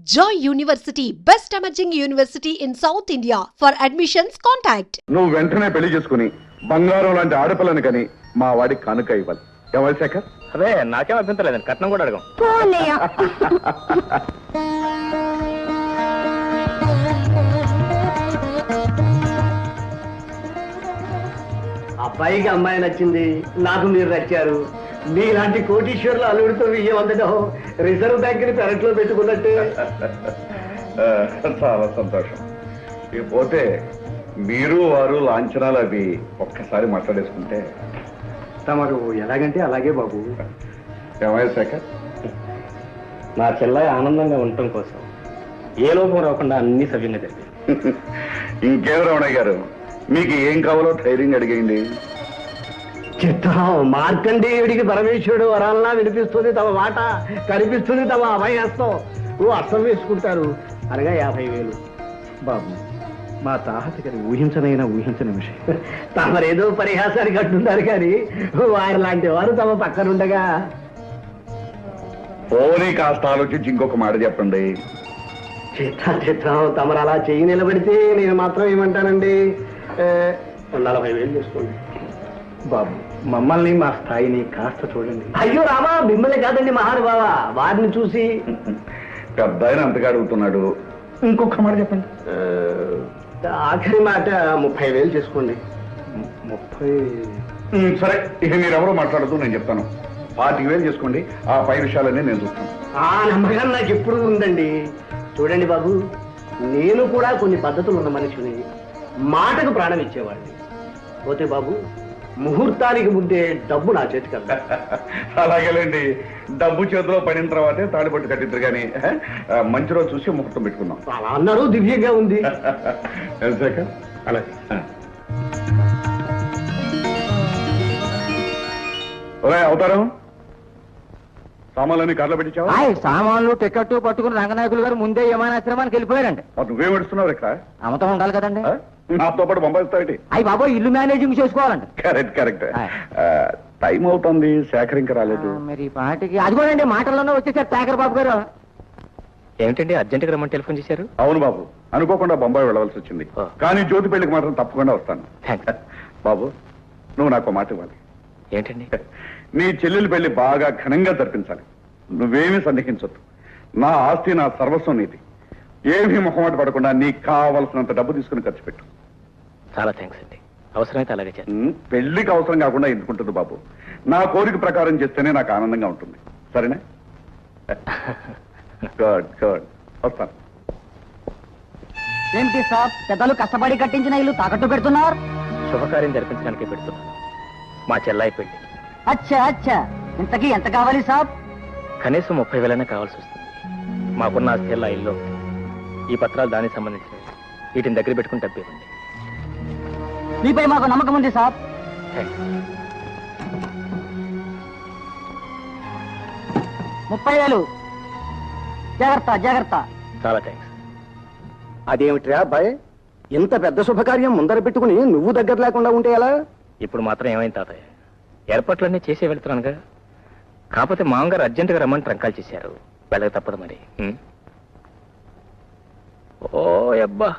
Joy University, best emerging university in South India. For admissions, contact. నువ్వు వెంటనే పెళ్లి చేసుకుని బంగారం లాంటి ఆడపిల్లని కని మా వాడికి కానుక ఇవ్వాలి. ఏమై శేఖర్? అదే నాకేం అభ్యంతరం లేదండి, కట్నం కూడా అడగం. అబ్బాయికి అమ్మాయి నచ్చింది, నాకు మీరు నచ్చారు. మీలాంటి కోటీశ్వర్లు అల్లుడితో విజయం అందడం రిజర్వ్ బ్యాంక్ ని పెరట్లో పెట్టుకున్నట్టే. చాలా సంతోషం. ఇకపోతే మీరు వారు లాంఛనాలు అవి ఒక్కసారి మాట్లాడేసుకుంటే. తమరు ఎలాగంటే అలాగే బాబు. ఏమయ్య శేఖర్? నా చెల్లాయి ఆనందంగా ఉండటం కోసం ఏ లోపం రాకుండా అన్ని సవ్యంగా జరిగింది. ఇంకేం రమణయ్య గారు, మీకు ఏం కావాలో ధైర్యంగా అడిగేయండి. చిత్తం మార్కండేయుడికి పరమేశ్వరుడు వరాలనా వినిపిస్తుంది తమ మాట, కనిపిస్తుంది తమ అభయహస్తం. అర్థం వేసుకుంటారు అనగా 50,000. బాబు, మా తాహతి గారి ఊహించని విషయం. తమరేదో పరిహాసానికి అంటున్నారు కానీ వారి లాంటి వారు తమ పక్కనుండగా. పోనీ కాస్త ఆలోచించి ఇంకొక మాట చెప్పండి. చిత్తం తమరు అలా చెయ్యి నిలబడితే నేను మాత్రం ఏమంటానండి, 40,000 చేసుకోండి. బాబు, మమ్మల్ని మా స్థాయిని కాస్త చూడండి. అయ్యో రామా, మిమ్మల్ని కాదండి మహానుభావ, వారిని చూసి. పెద్ద ఆయన అంతగా అడుగుతున్నాడు, ఇంకొక మాట చెప్పండి. ఆఖరి మాట 30,000 చేసుకోండి. 30? సరే, ఇక మీరెవరో మాట్లాడదు, నేను చెప్తాను. 40,000 చేసుకోండి. ఆ పై విషయాలన్నీ నేను చూస్తాను. ఆ నమ్మకం నాకు ఎప్పుడు ఉందండి. చూడండి బాబు, నేను కూడా కొన్ని పద్ధతులు ఉన్న మనిషిని, మాటకు ప్రాణం ఇచ్చేవాడిని. పోతే బాబు, ముహూర్తానికి ముందే డబ్బు నా చేతికి అందా. అలాగేలేండి, డబ్బు చేతిలో పడిన తర్వాతే తాడిపట్టు కట్టిద్దరు కానీ మంచి రోజు చూసి ముహూర్తం పెట్టుకుందాం. అలా అన్నారు, దివ్యంగా ఉంది. అలాగే. అవుతారం సామాన్లన్నీ కార్లో పెట్టించావా? సామాన్లు టికెట్ పట్టుకుని రంగనాయకులు గారు ముందే విమానాశ్రమానికి వెళ్ళిపోయారండి. నువ్వేం పెడుతున్నావు ఇక్కడ? అమతం ఉండాలి కదండి. నాతో పాటు పంపిస్తావు? అయ్యి బాబో, ఇల్లు మేనేజింగ్ చేసుకోవాలండి. కరెక్ట్. టైం అవుతుంది, శేఖర్ ఇంకా రాలేదు. మరి పాటికి అదిగోనండి మాటల్లోనే వచ్చేసారు శేఖర్ బాబు గారు. ఏమిటండి అర్జెంట్ గా రమ్మని టెలిఫోన్ చేశారు? అవును బాబు, అనుకోకుండా బొంబాయి వెళ్ళవలసి వచ్చింది. కానీ జ్యోతి పెళ్లికి మాత్రం తప్పకుండా వస్తాను. బాబు, నువ్వు నాకు మాట ఇవ్వాలి. ఏంటండి? నీ చెల్లెలు పెళ్లి బాగా ఘనంగా జరిపించాలి. నువ్వేమీ సందేహించొద్దు. నా ఆస్తి, నా సర్వస్వం నీది. ఏమీ మొహమాట పడకుండా నీకు కావలసినంత డబ్బు తీసుకుని ఖర్చు పెట్టు. చాలా థ్యాంక్స్ అండి, అవసరమైతే అలాగే చేస్తాను. పెళ్లికి అవసరం కాకుండా ఎందుకుంటుంది బాబు? నా కోరిక ప్రకారం చేస్తేనే నాకు ఆనందంగా ఉంటుంది. సరేనా? గుడ్. వస్తాను. ఏంటి సార్, పెద్దలు కష్టపడి కట్టించిన ఇల్లు తాకట్టు పెడుతున్నారు? శుభకార్యం జరిపించడానికే పెడుతున్నాను. మా చెల్లాయి పెళ్లి. అచ్చా, ఇంతకీ ఎంత కావాలి సాబ్? కనీసం 30,000 కావాల్సి వస్తుంది. మాకున్న ఆస్తి ఆ ఇల్లు, ఈ పత్రాలు దానికి సంబంధించినవి. వీటిని దగ్గర పెట్టుకుని డబ్బు ఇవ్వండి. మీపై మాకు నమ్మకం ఉంది సాబ్. థ్యాంక్స్. 30,000. జాగ్రత్త. చాలా థ్యాంక్స్. అదేమిట్రా అబ్బాయి, ఇంత పెద్ద శుభకార్యం ముందర పెట్టుకుని నువ్వు దగ్గర లేకుండా ఉంటే ఎలా? ఇప్పుడు మాత్రం ఏమైంది తాతయ్య, ఏర్పాట్లన్నీ చేసే వెళ్తున్నానుగా. కాకపోతే మామగారు అర్జెంటుగా రమ్మని ట్రంకాలు చేశారు, వెళ్ళక తప్పదు మరి. ఓ అబ్బా,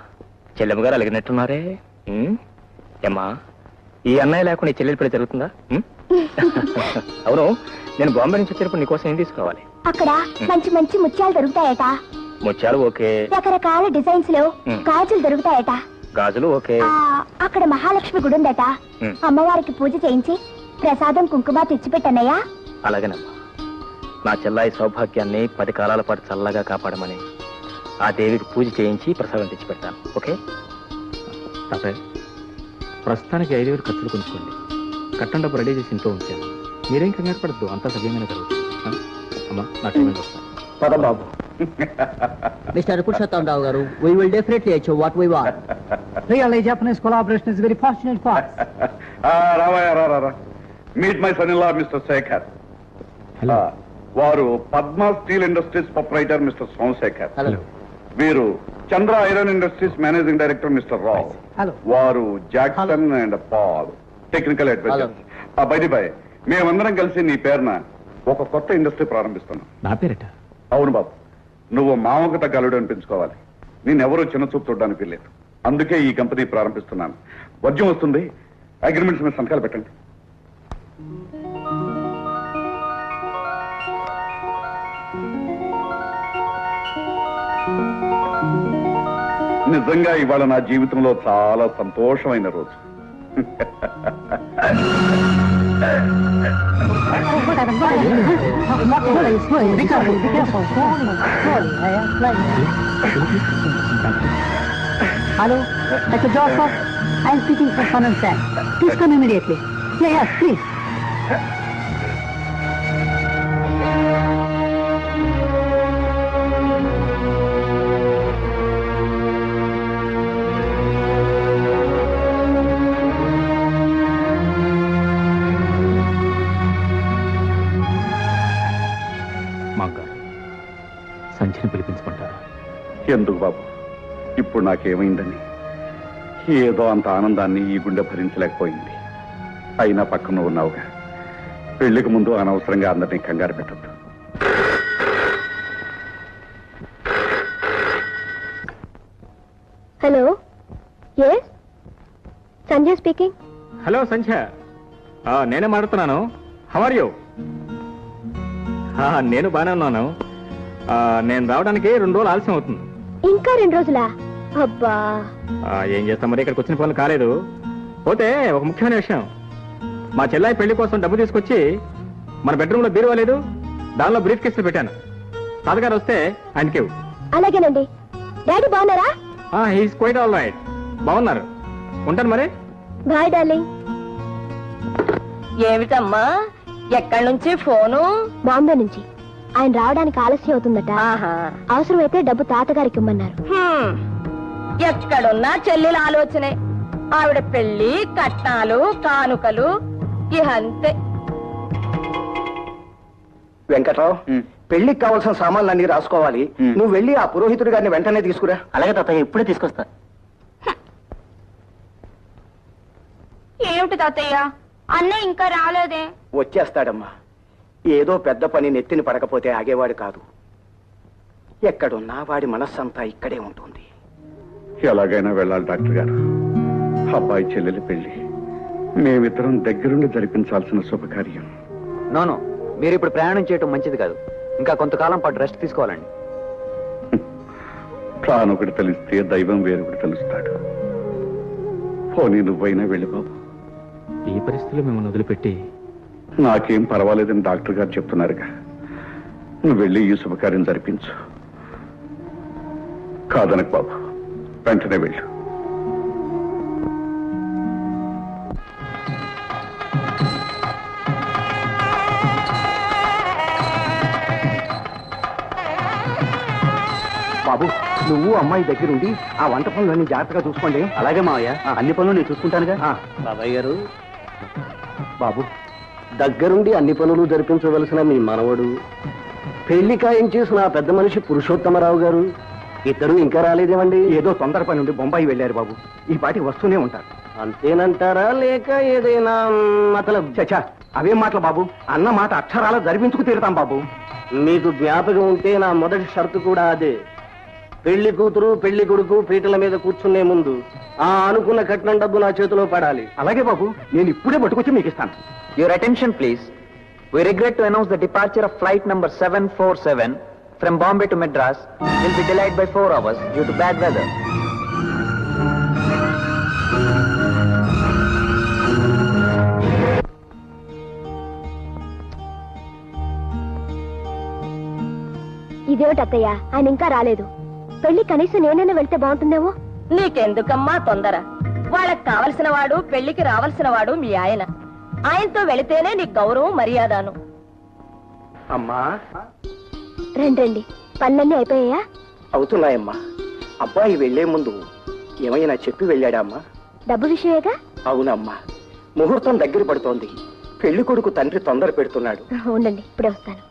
చెల్లెమ్మ గారు అలిగినట్టున్నారే. ఏమ్మా, ఈ అన్నయ్య లేకుండా ఈ చెల్లెలి పెళ్లి జరుగుతుందా? అవును, నేను బాంబే నుంచి వచ్చేటప్పుడు నీకోసం ఏం తీసుకోవాలి? అక్కడ మంచి మంచి ముత్యాలు దొరుకుతాయట. ముత్యాలు ఓకే. రకరకాల డిజైన్స్ లో గాజులు దొరుకుతాయట. గాజులు ఓకే. అక్కడ మహాలక్ష్మి గుడి ఉందట. అమ్మవారికి పూజ చేయించి ప్రసాదం కుంకుమ తెచ్చిపెట్టన్నయ్యా. అలాగేనమ్మా, నా చెల్లాయి సౌభాగ్యాన్ని 10 కాలాల పాటు చల్లగా కాపాడమని ఆ దేవికి పూజ చేయించి ప్రసాదం తెచ్చి పెడతాను. ఓకే తాతయ్య, ప్రస్తుతానికి 5,000 ఖర్చులు కొంచుకోండి. కట్టం డబ్బు రెడీ చేసి ఇంట్లో ఉంచాను. మీరేం కంగారు పడద్దు, అంతా సవ్యంగానే జరుగుతుంది. అమ్మా, నా టైం వస్తాను. పద బాబు. Mr. Purushottam Rao garu, we will definitely achieve what we want. Really, Japanese collaboration is very fortunate for us. రావా. Meet my son in law mister Shekhar. వారు Padma steel industries proprietor mister Somashekhar. Hello. వీరు Chandra iron industries managing director mister Rao. Hello. వారు Jackson and Paul, technical adviser. బై మేమందరం కలిసి నీ పేరున ఒక కొత్త ఇండస్ట్రీ ప్రారంభిస్తున్నాం. నా పేరట? అవును బాబు, నువ్వు మామకు తగ్గలుడు అనిపించుకోవాలి. నేనెవరూ చిన్న చూపు చూడడానికి లేదు. అందుకే ఈ కంపెనీ ప్రారంభిస్తున్నాను. వర్జం వస్తుంది, అగ్రిమెంట్స్ మీద సంతకాలు పెట్టండి. నిజంగా ఇవాళ నా జీవితంలో చాలా సంతోషమైన రోజు. Hello, Dr. Joseph. I am speaking from Fun and Sam. Please come immediately. Yes, please. సంచిని పిలిపించుకుంటారా? ఎందుకు బాబు, ఇప్పుడు నాకేమైందని? ఏదో అంత ఆనందాన్ని ఈ గుండె భరించలేకపోయింది. అయినా పక్కన ఉన్నావుగా, పెళ్లికి ముందు అనవసరంగా అందరినీ కంగారు పెట్టద్దు. Hello, yes Sanjay speaking. Hello Sandhya, నేనే మాట్లాడుతున్నాను. How are you? నేను బాగానే ఉన్నాను. నేను రావడానికి 2 రోజులు ఆలస్యం అవుతుంది. ఇంకా 2 రోజులా? అబ్బా, ఏం చేస్తాం మరి, ఇక్కడికి వచ్చిన పనులు కాలేదు. పోతే ఒక ముఖ్యమైన విషయం, మా చెల్లాయి పెళ్లి కోసం డబ్బు తీసుకొచ్చి మన బెడ్రూమ్ లో బీరువా లేదు, దానిలో బ్రీఫ్ కేసులు పెట్టాను. తాతగారు వస్తే ఆయనకి. అలాగేనండి. డాడీ బాగున్నారా? He's quite all right. బాగున్నారు. ఉంటాను మరి. Bye darling. ఏమిటమ్మా, ఎక్కడి నుంచి ఫోను? బాంబే నుంచి. ఆయన రావడానికి ఆలస్యం అవుతుందట. అవసరమైతే డబ్బు తాతగారికి ఇమ్మన్నారు. ఎక్కడున్నా చెల్లెల ఆలోచనే. ఆవిడ పెళ్లి, కట్నాలు, కానుకలు ఇహ అంతే. వెంకట్రావు, పెళ్లికి కావాల్సిన సామాన్లు అన్ని రాసుకోవాలి. నువ్వు వెళ్ళి ఆ పురోహితుడి గారిని వెంటనే తీసుకురా. అలాగే తాతయ్య, ఇప్పుడే తీసుకొస్తా. ఏమిటి తాతయ్య, అన్నయ్య ఇంకా రాలేదే? వచ్చేస్తాడమ్మా. ఏదో పెద్ద పని నెత్తిని పడకపోతే ఆగేవాడు కాదు. ఎక్కడున్నా వాడి మనస్సంతా ఇక్కడే ఉంటుంది. ఎలాగైనా వెళ్ళాలి డాక్టర్ గారు. అబ్బాయి చెల్లెలి పెళ్లి మేమిద్దరం దగ్గరుండి జరిపించాల్సిన శుభకార్యం. నోనో, మీరు ఇప్పుడు ప్రయాణం చేయటం మంచిది కాదు. ఇంకా కొంతకాలం పాటు రెస్ట్ తీసుకోవాలండి. ప్రాణొకటి తెలిస్తే దైవం వేరొకటి తెలుస్తాడు. పోనీ నువ్వైనా వెళ్ళి బాబు. ఈ పరిస్థితుల్లో మిమ్మల్ని వదిలిపెట్టి? నాకేం పర్వాలేదని డాక్టర్ గారు చెప్తున్నారుగా. నువ్వు వెళ్ళి ఈ శుభకార్యం జరిపించు. కాదనకు బాబు, వెంటనే వెళ్ళు. బాబు, నువ్వు అమ్మాయి దగ్గరుండి ఆ వంట పనులన్నీ జాగ్రత్తగా చూసుకోండి. అలాగే మావయ్య, అన్ని పనులు నేను చూసుకుంటానుగా. బాబాయ్ గారు, బాబు దగ్గరుండి అన్ని పనులు జరిపించవలసిన మీ మనవడు, పెళ్లి ఖాయం చేసిన ఆ పెద్ద మనిషి పురుషోత్తమరావు గారు ఇద్దరు ఇంకా రాలేదేమండి? ఏదో తొందర పని ఉండి బొంబాయి వెళ్ళారు బాబు. ఈ పాటికి వస్తూనే ఉంటారు. అంతేనంటారా, లేక ఏదైనా మతలబ్? చచ్చా, అవేం మాటలు బాబు. అన్న మాట అక్షరాల జరిపించుకు తీరుతాం బాబు. మీకు జ్ఞాపకం ఉంటే నా మొదటి షరతు కూడా అదే. పెళ్లి కూతురు పెళ్లి కొడుకు పీటల మీద కూర్చునే ముందు ఆ అనుకున్న కట్నం డబ్బు నా చేతిలో పడాలి. అలాగే బాబు, నేను ఇప్పుడే పట్టుకొచ్చి మీకు ఇస్తాను. Your attention please. We regret to announce the departure of flight number 747 from Bombay to Madras will be delayed by 4 hours due to bad weather. ఇదేమిటి అత్తయ్య, ఆయన ఇంకా రాలేదు. పెళ్లి కనీసం నేనైనా వెళ్తే బాగుంటుందేమో. నీకెందుకమ్మా తొందర? వాళ్ళకి కావలసిన వాడు, పెళ్లికి రావాల్సిన వాడు మీ ఆయన. ఆయనతో వెళితేనే నీకు గౌరవం మర్యాదను. అమ్మా, రండి. పనులన్నీ అయిపోయాయా? అవుతున్నాయమ్మా. అబ్బాయి వెళ్లే ముందు ఏమైనా చెప్పి వెళ్ళాడా అమ్మా? డబ్బు విషయమేగా? అవునమ్మా, ముహూర్తం దగ్గర పడుతోంది. పెళ్లి కొడుకు తండ్రి తొందర పెడుతున్నాడు. ఉండండి, ఇప్పుడే వస్తాను.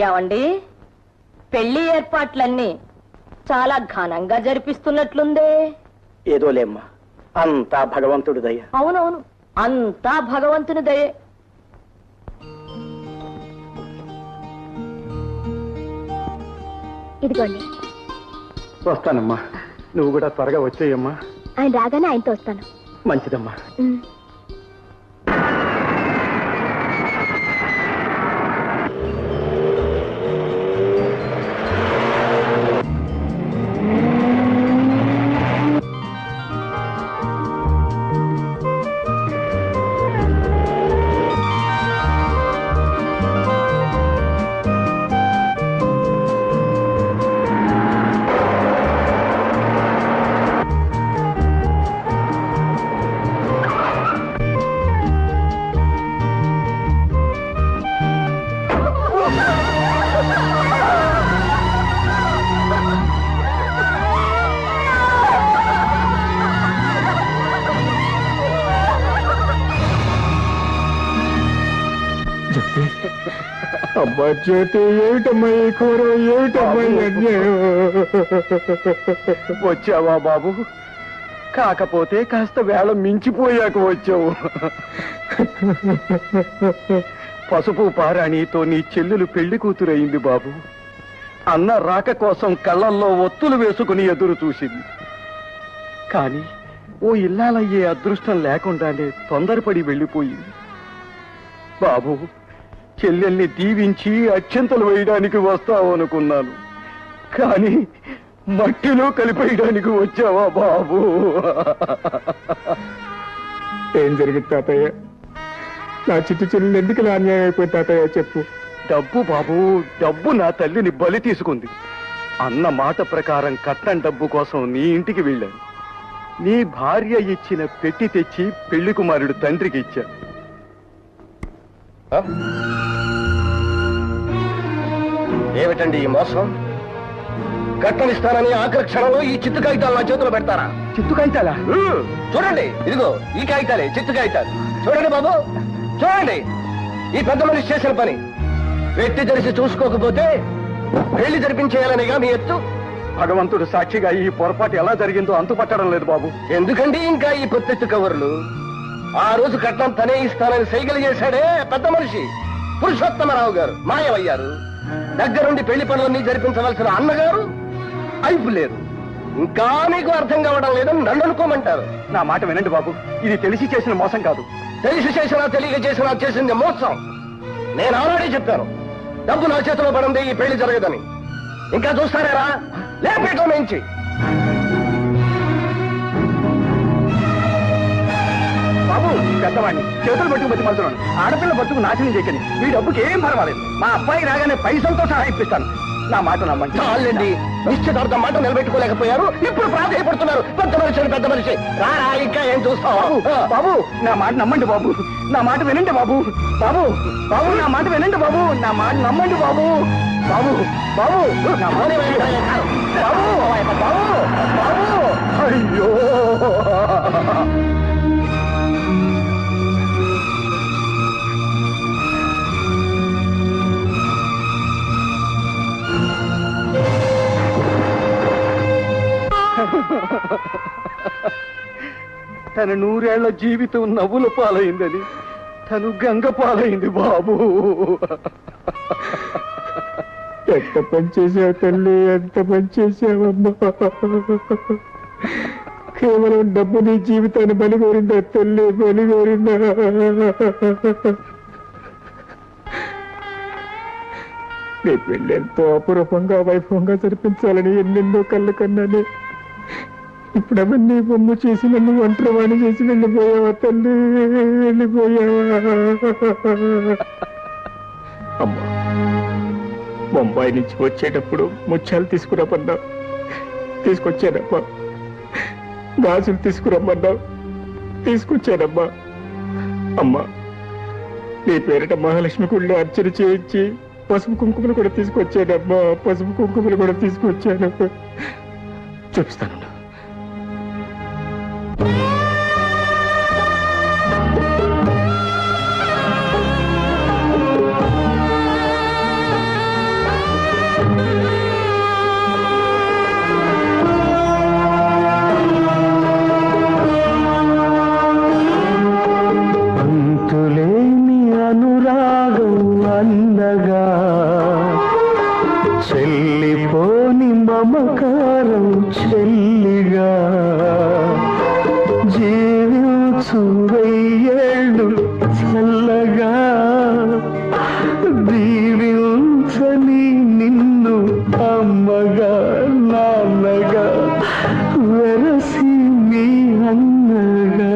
ఏమండి, పెళ్లి ఏర్పాట్లన్నీ చాలా ఘనంగా జరిపిస్తున్నట్లుందే. ఏదోలేమ్మా, అంతా భగవంతుడి దయ. అవునవును, అంతా భగవంతుని దయే. ఇదిగోండి. వస్తానమ్మా, నువ్వు కూడా త్వరగా వచ్చేయమ్మా. ఆయన రాగానే ఆయనతో వస్తాను. మంచిదమ్మా. అబ్బా జ్యోతి, ఏమిటమ్మా ఈ కూర, ఏమిటమ్మా ఈ అన్యాయం? వచ్చావా బాబు? కాకపోతే కాస్త వేళ మించిపోయాక వచ్చావు. పసుపు పారాణితో నీ చెల్లెలు పెళ్లి కూతురయింది బాబు. అన్న రాక కోసం కళ్ళల్లో ఒత్తులు వేసుకుని ఎదురు చూసింది. కానీ ఓ ఇల్లాలయ్యే అదృష్టం లేకుండానే తొందరపడి వెళ్ళిపోయింది. బాబు, చెల్లెల్ని దీవించి అక్షంతలు వేయడానికి వస్తావనుకున్నాను, కానీ మట్టిలో కలిపేయడానికి వచ్చావా బాబు? ఏం జరిగింది తాతయ్య? నా చిట్టు చెల్లెలు ఎందుకు ఇలా అన్యాయం అయిపోయింది తాతయ్య, చెప్పు. డబ్బు బాబు, డబ్బు నా తల్లిని బలి తీసుకుంది. అన్న మాట ప్రకారం కట్నం డబ్బు కోసం నీ ఇంటికి వెళ్ళాను. నీ భార్య ఇచ్చిన పెట్టి తెచ్చి పెళ్లి కుమారుడు తండ్రికి ఇచ్చాను. ఏమిటండి ఈ మోసం? కట్టనిస్తానని ఆఖరి క్షణంలో ఈ చిత్తు కాగితాలు నా చేతిలో పెడతారా? చిత్తు కాగితాలా? చూడండి, ఇదిగో ఈ కాగితాలే చిత్తు కాగితాలు. చూడండి బాబు, చూడండి. ఈ పెద్ద మనిషి చేసిన పని వ్యక్తి తెలిసి చూసుకోకపోతే పెళ్లి జరిపించేయాలనేగా మీ ఎత్తు. భగవంతుడు సాక్షిగా ఈ పొరపాటు ఎలా జరిగిందో అంతుపట్టడం లేదు బాబు. ఎందుకండి ఇంకా ఈ పొత్తెత్తు కవర్లు? ఆ రోజు కట్నం తనే ఇస్తానని సైకిల్ చేశాడే పెద్ద మనిషి పురుషోత్తమరావు గారు మాయమయ్యారు. దగ్గరుండి పెళ్లి పనులన్నీ జరిపించవలసిన అన్నగారు అయిపు లేరు. ఇంకా మీకు అర్థం కావడం లేదని నన్ను అనుకోమంటారు. నా మాట వినండి బాబు, ఇది తెలిసి చేసిన మోసం కాదు. తెలిసి చేసినా తెలియక చేసినా చేసింది మోసం. నేను ఆల్రెడీ చెప్పాను, డబ్బు నా చేతిలో పడింది ఈ పెళ్లి జరగదని. ఇంకా చూస్తారా? లేపేటం నుంచి బాబు, పెద్దవాడిని చేతులు పట్టుకు బతి మలుతున్నాను. ఆడపిల్ల బతుకు నాశనం చేయకండి. మీ డబ్బుకి ఏం పర్వాలేదు. మా అబ్బాయి రాగానే పైసలతో సహా ఇప్పిస్తాను. నా మాట నమ్మండి. చాలండి, నిశ్చితార్థం మాట నిలబెట్టుకోలేకపోయారు, ఇప్పుడు ప్రాధాయపడుతున్నారు. పెద్ద మనిషి పెద్ద మనిషి రారా, ఇంకా ఏం చూస్తావు? బాబు, నా మాట నమ్మండి బాబు. నా మాట వినండి బాబు. బాబు, బాబు, నా మాట వినండి బాబు. నా మాట నమ్మండి బాబు. బాబు, బాబు, నా మాట వినండి. బాబు, బాబు, బాబు, అయ్యో. తన 100 ఏళ్ల జీవితం నవ్వుల పాలైందని తను గంగ పాలైంది బాబు. ఎంత పని చేసావు తల్లి, ఎంత పని చేసావమ్మా. కేవలం డబ్బు నీ జీవితాన్ని బలిగోరిందా తల్లి, బలిగోరిందా? నీ పెళ్ళి ఎంతో అపురూపంగా వైభవంగా జరిపించాలని ఎన్నెన్నో కళ్ళు కన్నానే. ఇప్పుడు అవన్నీ బొమ్మ చేసి నన్ను ఒంటరివాణి చేసి వెళ్ళిపోయావా తల్లి, వెళ్ళిపోయావా? అమ్మా, బొంబాయి నుంచి వచ్చేటప్పుడు ముత్యాలు తీసుకురమ్మన్నావు, తీసుకొచ్చానమ్మా. గాజులు తీసుకురమ్మన్నావు, తీసుకొచ్చానమ్మా. అమ్మా, నీ పేరిట మహాలక్ష్మి గుళ్ళో అర్చన చేయించి పసుపు కుంకుమలు కూడా తీసుకొచ్చానమ్మా. పసుపు కుంకుమలు కూడా తీసుకొచ్చాను, చూపిస్తాను. అంతులేని అనురాగం అందగా చెల్లిపోని మమకారం చెల్లిగా జీవించు వెయ్యేళ్ళు చల్లగా దీవించని నిన్ను అమ్మగా నాన్నగా వెరసి నీ అన్నగా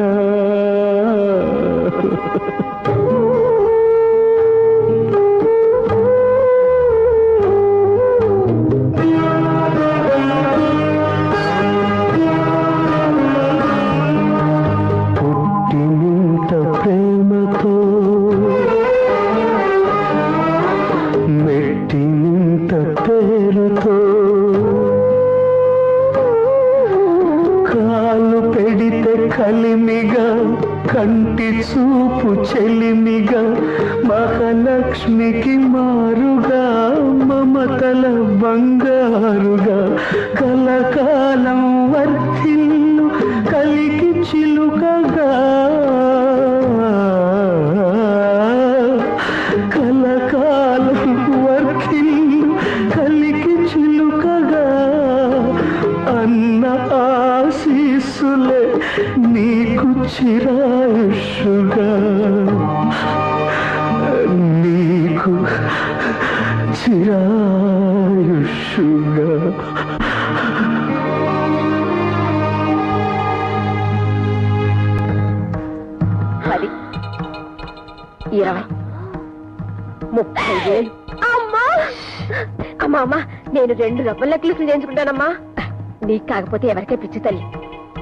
పుట్టినింత ప్రేమతో మెట్టినింత పేరుతో కాలు పెడితే కలిమిగా కంటి చూపు చెలిమిగా మహాలక్ష్మికి మారుగా మమతల బంగారుగా కలకాలం వర్ధిల్లు కలికి చిలుకగా కలకాలం వర్ధిల్లు కలికి చిలుకగా అన్న ఆశీస్సులే నీకు చిరాయుషుగా నీకు చిరాయుషుగా పది 20 30,000. అమ్మా అమ్మా అమ్మా నేను 2 రబ్బర్ నెక్లెస్లు చేయించుకుంటానమ్మా. నీకు కాకపోతే ఎవరికే పిచ్చి తల్లి.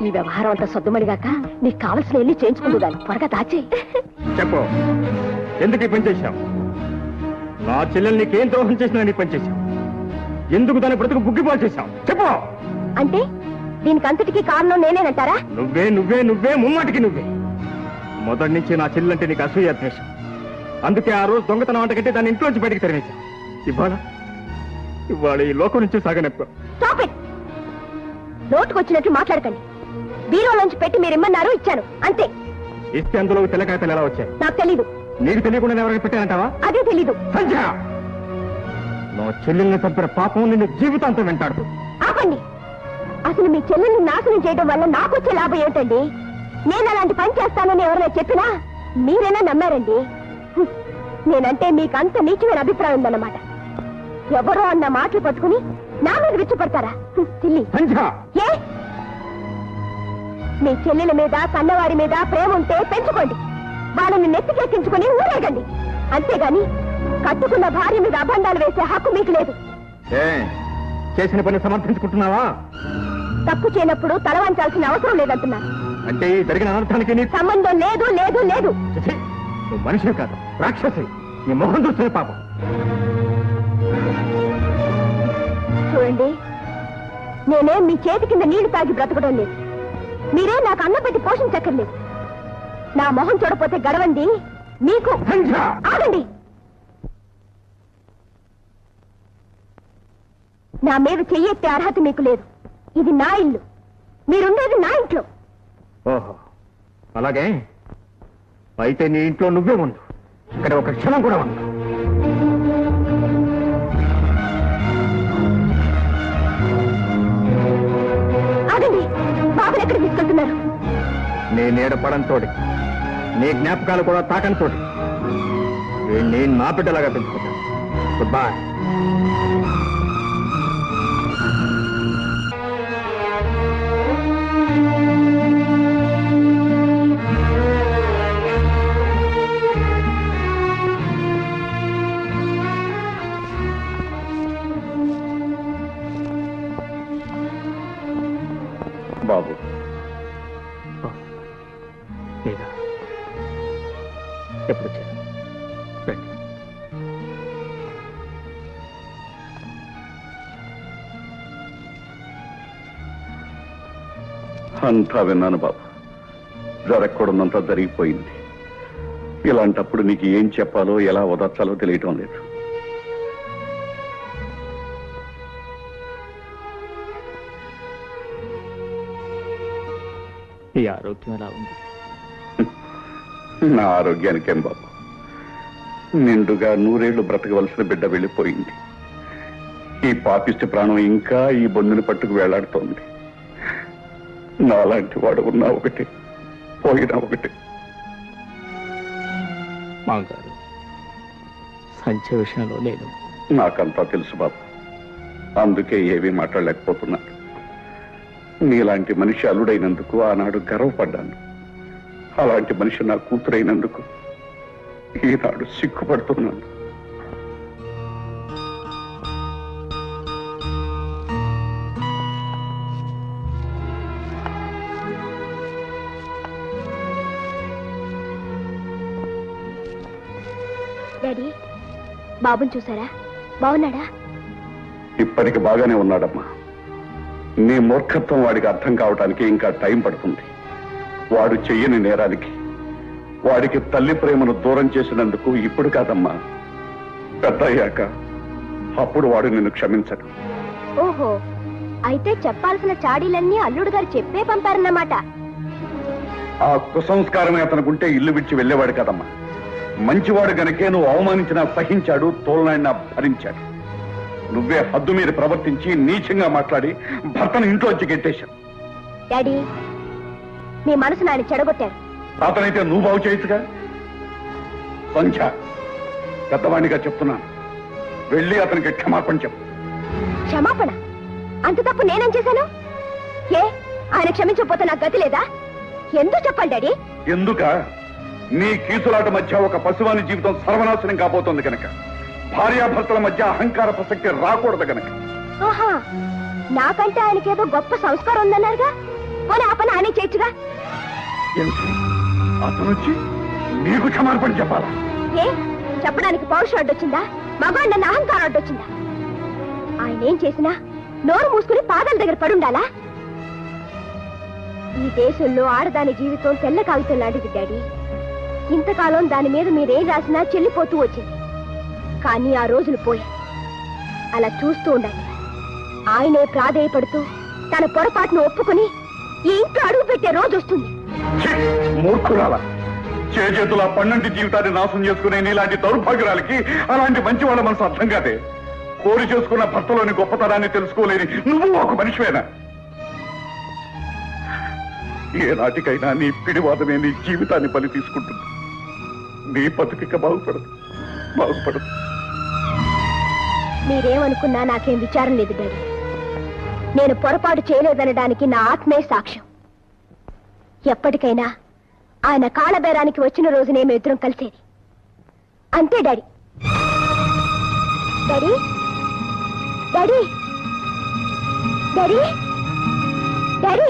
ఈ వ్యవహారం అంతా సొద్దుమడిగాక నీకు కావలసిన ఎన్ని చేయించుకుంటూ దాన్ని త్వరగా దాచి. చెప్పు, ఎందుకు ఈ పని చేశావు? నా చెల్లెలు నీకేం ద్రోహం చేసినా నీ పని చేశావు? ఎందుకు దాని బ్రతుకు బుగ్గిపాలు చేశావు? చెప్పు. అంటే దీనికి అంతటికీ కారణం నేనేనంటారా? నువ్వే నువ్వే నువ్వే ముమ్మాటికి నువ్వే. మొదటి నుంచి నా చెల్లెలంటే నీకు అసూయ ద్వేషం. అందుకే ఆ రోజు దొంగతనం అంటకంటే దాన్ని ఇంట్లోంచి బయటికి తరిమేశావు. ఇవాళ ఈ లోకం నుంచి సాగనెప్ప. Stop it. నోటుకొచ్చినట్లు మాట్లాడకండి. బీరోలోంచి పెట్టి మీరేమన్నారు ఇచ్చాను అంతే. ఇస్తే అందులో తెల్లకాయతలు ఎలా వచ్చాయి? నాకు తెలీదు. నీకు తెలియకుండా ఎవరైనా పెట్టానంటావా? అదే తెలీదు. సంధ్య, నా చెల్లెల్ని చంపిన పాపం నిన్ను జీవితాంతం వెంటాడుతూ. ఆపండి. అసలు మీ చెల్లెల్ని నాశనం చేయడం వల్ల నాకు వచ్చే లాభం ఏంటండి? నేను అలాంటి పని చేస్తానని ఎవరైనా చెప్పినా మీరైనా నమ్మారండి. నేనంటే మీకు అంత నీచమైన అభిప్రాయం ఉందన్నమాట. ఎవరో అన్న మాటలు పట్టుకుని నా మీద విచ్చుపడతారా? చిల్లి ఏ మీ చెల్లెల మీద కన్నవారి మీద ప్రేమ ఉంటే పెంచుకోండి. వాళ్ళని నెత్తికెక్కించుకుని ఊరేగండి. అంతేగాని కట్టుకున్న భార్య మీద అభండాలు వేసే హక్కు మీకు లేదు. చేసిన పని సమర్థించుకుంటున్నావా? తప్పు చేయనప్పుడు తల వంచాల్సిన అవసరం లేదంటున్నారు. అంటే ఈ జరిగిన అనర్థానికి నీ సంబంధం లేదు లేదు లేదు. నువ్వు మనిషి కాదు, రాక్షసి. నీ మొహం చూస్తే పాపం. చూడండి, నేనేం మీ చేతి కింద నీళ్లు తాగి బ్రతకడం లేదు. మీరే నాకు అన్నం పెట్టి పోషించక్కర్లేదు. నా మొహం చూడపోతే గడవండి మీకు. ఆగండి. నా మీద చెయ్యెత్తే అర్హత మీకు లేదు. ఇది నా ఇల్లు. మీరుండేది నా ఇంట్లో. ఓహో, అలాగే. అయితే నీ ఇంట్లో నువ్వే ఉండు. ఇక్కడ ఒక క్షణం కూడా ఉండు. ఆగండి. బాబులు ఎక్కడ తీసుకెళ్తున్నారు? నీ నీడ పడంతోటి, నీ జ్ఞాపకాలు కూడా తాకనితోటి నేను నా బిడ్డలాగా పెంచుకుంటాను. Good bye. బాబు, ఎప్పుడు వచ్చాను? రండి. అంతా విన్నాను బాబు. జరగకూడదంతా జరిగిపోయింది. ఇలాంటప్పుడు నీకు ఏం చెప్పాలో ఎలా ఓదార్చాలో తెలియటం లేదు. ఈ ఆరోగ్యం ఎలా ఉంది? నా ఆరోగ్యానికేం బాబు, నిండుగా 100 ఏళ్లు బ్రతకవలసిన బిడ్డ వెళ్ళిపోయింది. ఈ పాపిష్టి ప్రాణం ఇంకా ఈ బొందుని పట్టుకు వేలాడుతోంది. నాలాంటి వాడు ఉన్నా ఒకటి, పోయినా ఒకటి. మామగారు, సంచ విషయంలో నేను నాకంతా తెలుసు బాబు, అందుకే ఏమీ మాట్లాడలేకపోతున్నాను. నీలాంటి మనిషి అల్లుడైనందుకు ఆనాడు గర్వపడ్డాను. అలాంటి మనిషి నా కూతురైనందుకు ఈనాడు సిగ్గుపడుతున్నాను. డాడీ, బాబుని చూసారా? బాగున్నాడా? ఇప్పటికి బాగానే ఉన్నాడమ్మా. నీ మూర్ఖత్వం వాడికి అర్థం కావటానికి ఇంకా టైం పడుతుంది. వాడు చెయ్యని నేరానికి, వాడికి తల్లి ప్రేమను దూరం చేసినందుకు ఇప్పుడు కాదమ్మా, పెద్ద అయ్యాక అప్పుడు వాడు నిన్ను క్షమించడు. ఓహో, అయితే చెప్పాల్సిన చాడీలన్నీ అల్లుడు గారు చెప్పే పంపారన్నమాట. ఆ కుసంస్కారమే అతనుకుంటే ఇల్లు విడిచి వెళ్ళేవాడు కదమ్మా. మంచివాడు గనకే నువ్వు అవమానించినా సహించాడు, తోలనాడినా భరించాడు. నువ్వే హద్దు మీద ప్రవర్తించి నీచంగా మాట్లాడి భర్తను ఇంట్లోంచి గెట్టేశావు. డాడీ, మీ మనసు నాని చెడగొట్టారు. అతనైతే నువ్వు బాగు చేయొచ్చుగా. సంధ్య, పెద్దవాణిగా చెప్తున్నాను, వెళ్ళి అతనికి క్షమాపణ చెప్పు. క్షమాపణ? అంత తప్పు నేనేం చేశాను? ఏ, ఆయన క్షమించకపోతే నాకు గతి లేదా? ఎందుకు చెప్పాలి డాడీ? ఎందుక? నీ కీచులాట మధ్య ఒక పశువాని జీవితం సర్వనాశనం కాబోతోంది కనుక. భార్యాభర్తల మధ్య అహంకార ప్రసక్తి రాకూడదు కనుక. ఆహా, నాకంటే ఆయనకేదో గొప్ప సంస్కారం ఉందన్నారుగా, పోనీ ఆ పని ఆయనే చేయొచ్చుగా. అతనొచ్చి నీకు క్షమాపణ చెప్పాలా? ఏ, చెప్పడానికి పౌరుషం అడ్డొచ్చిందా? మగవాడు నన్ను అహంకారం అడ్డొచ్చిందా? ఆయన ఏం చేసినా నోరు మూసుకుని పాదాల దగ్గర పడుండాలా? ఈ దేశంలో ఆడదాని జీవితం తెల్ల కాగితం లాంటిది డాడీ. ఇంతకాలం దాని మీద మీరేం రాసినా చెల్లిపోతూ వచ్చింది. కానీ ఆ రోజులు పోయాయి. అలా చూస్తూ ఉండండి, ఆయనే ప్రాధేయపడుతూ తన పొరపాటును ఒప్పుకుని ఈ ఇంట్లో అడుగు పెట్టే రోజు వస్తుంది. మూర్ఖురాల, చేతుల పన్నంటి జీవితాన్ని నాశనం చేసుకునే నీలాంటి దౌర్భాగ్యురాలకి అలాంటి మంచి వాళ్ళ మనసు అర్థం కాదే. కోరి చేసుకున్న భర్తలోని గొప్పతనాన్ని తెలుసుకోలేని నువ్వు ఒక మనిషివేనా? ఏ నాటికైనా నీ పిడివాదమే నీ జీవితాన్ని బలి తీసుకుంటుంది. నీ బతుకిక బాగుపడదు, బాగుపడదు. మీరేమనుకున్నా నాకేం విచారం లేదు డాడీ. నేను పొరపాటు చేయలేదనడానికి నా ఆత్మే సాక్ష్యం. ఎప్పటికైనా ఆయన కాళ్ళబేరానికి వచ్చిన రోజునే మేమిద్దరం కలిసేది. అంతే daddy. Daddy, daddy, daddy, daddy.